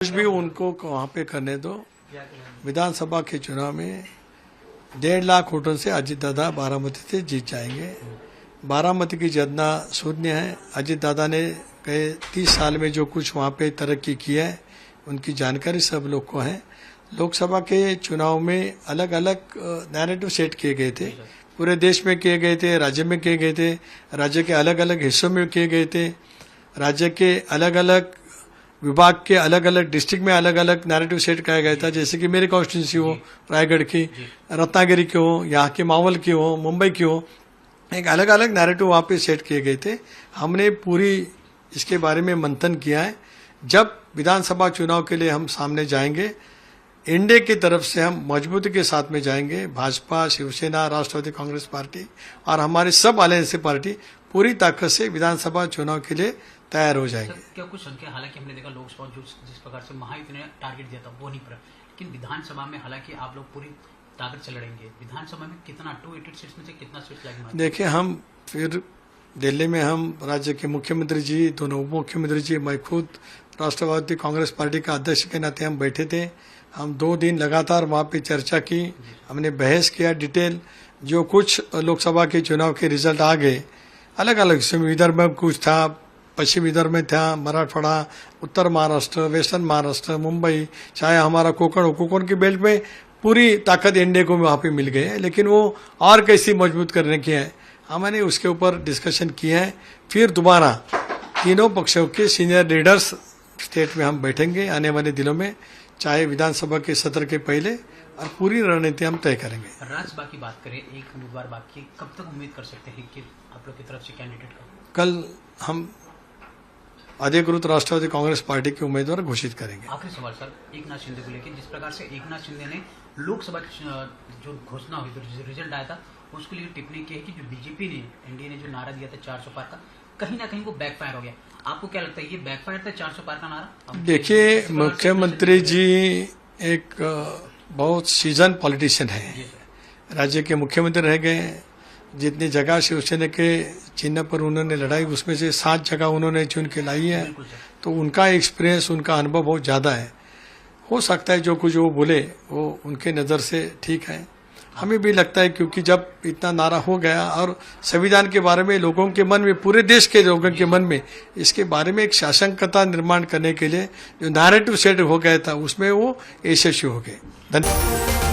कुछ भी उनको वहाँ पे करने दो। विधानसभा के चुनाव में 1.5 लाख वोटों से अजित दादा बारामती से जीत जाएंगे। बारामती की जनता शून्य है। अजित दादा ने गए 30 साल में जो कुछ वहाँ पे तरक्की की है उनकी जानकारी सब लोग को है। लोकसभा के चुनाव में अलग अलग नैरेटिव सेट किए गए थे, पूरे देश में किए गए थे, राज्य में किए गए थे, राज्य के अलग अलग हिस्सों में किए गए थे, राज्य के अलग अलग विभाग के अलग अलग डिस्ट्रिक्ट में अलग अलग नैरेटिव सेट किया गया था। जैसे कि मेरी कॉन्स्टिट्यूंसी हो रायगढ़ की, रत्नागिरी की हो, यहाँ के मावल की हो, मुंबई की हो, एक अलग अलग नैरेटिव वहाँ पे सेट किए गए थे। हमने पूरी इसके बारे में मंथन किया है। जब विधानसभा चुनाव के लिए हम सामने जाएंगे, एनडीए की तरफ से हम मजबूती के साथ में जाएंगे। भाजपा, शिवसेना, राष्ट्रवादी कांग्रेस पार्टी और हमारी सब अलायंसी पार्टी पूरी ताकत से विधानसभा चुनाव के लिए तैयार हो जाएंगे। क्या कुछ संख्या, हालांकि हमने देखा लोकसभा जिस प्रकार से महायुति ने टारगेट दिया था वो नहीं पूरा, लेकिन विधानसभा में हालांकि आप लोग पूरी ताकत से लड़ेंगे। विधानसभा में कितना 288 सीट्स में से कितना सीट लगेगा? देखिए, हम फिर दिल्ली में हम राज्य के मुख्यमंत्री जी, दोनों उप मुख्यमंत्री जी, मैं खुद राष्ट्रवादी कांग्रेस पार्टी का अध्यक्ष के नाते हम बैठे थे। हम 2 दिन लगातार वहाँ पे चर्चा की, हमने बहस किया डिटेल। जो कुछ लोकसभा के चुनाव के रिजल्ट आ गए, अलग अलग विदर्भ में कुछ था, पश्चिम विदर्भ में था, मराठवाड़ा, उत्तर महाराष्ट्र, वेस्टर्न महाराष्ट्र, मुंबई, चाहे हमारा कोकण की बेल्ट में पूरी ताकत एनडीए को वहाँ पे मिल गई है। लेकिन वो और कैसी मजबूत करने की है, हमने उसके ऊपर डिस्कशन किया है। फिर दोबारा तीनों पक्षों के सीनियर लीडर्स स्टेट में हम बैठेंगे आने वाले दिनों में, चाहे विधानसभा के सत्र के पहले, और पूरी रणनीति हम तय करेंगे। राज्यसभा की बात करें, एक उम्मीदवार बाकी, कब तक उम्मीद कर सकते हैं कि आप लोग की तरफ से कैंडिडेट का? कल हम अधिकृत राष्ट्रवादी कांग्रेस पार्टी के उम्मीदवार घोषित करेंगे। आखिरी सवाल सर, एकनाथ शिंदे को लेकर, जिस प्रकार से एकनाथ शिंदे ने लोकसभा की जो घोषणा हुई, जो रिजल्ट आया था, उसके लिए टिप्पणी की है कि जो बीजेपी ने, एनडीए ने जो नारा दिया था 400 पार का, कहीं ना कहीं वो बैकफायर हो गया। आपको क्या लगता है, ये बैकफायर था 400 पार का नारा? देखिए, मुख्यमंत्री जी एक बहुत सीजन पॉलिटिशियन है, राज्य के मुख्यमंत्री रह गए। जितनी जगह शिवसेना के चिन्ह पर उन्होंने लड़ाई, उसमें से 7 जगह उन्होंने चुन के लाई है, तो उनका एक्सपीरियंस, उनका अनुभव बहुत ज्यादा है। हो सकता है जो कुछ वो बोले वो उनके नजर से ठीक है, हमें भी लगता है, क्योंकि जब इतना नारा हो गया और संविधान के बारे में लोगों के मन में, पूरे देश के लोगों के मन में इसके बारे में एक शासंकता निर्माण करने के लिए जो नैरेटिव सेट हो गया था, उसमें वो यशस्वी हो गए। धन्यवाद।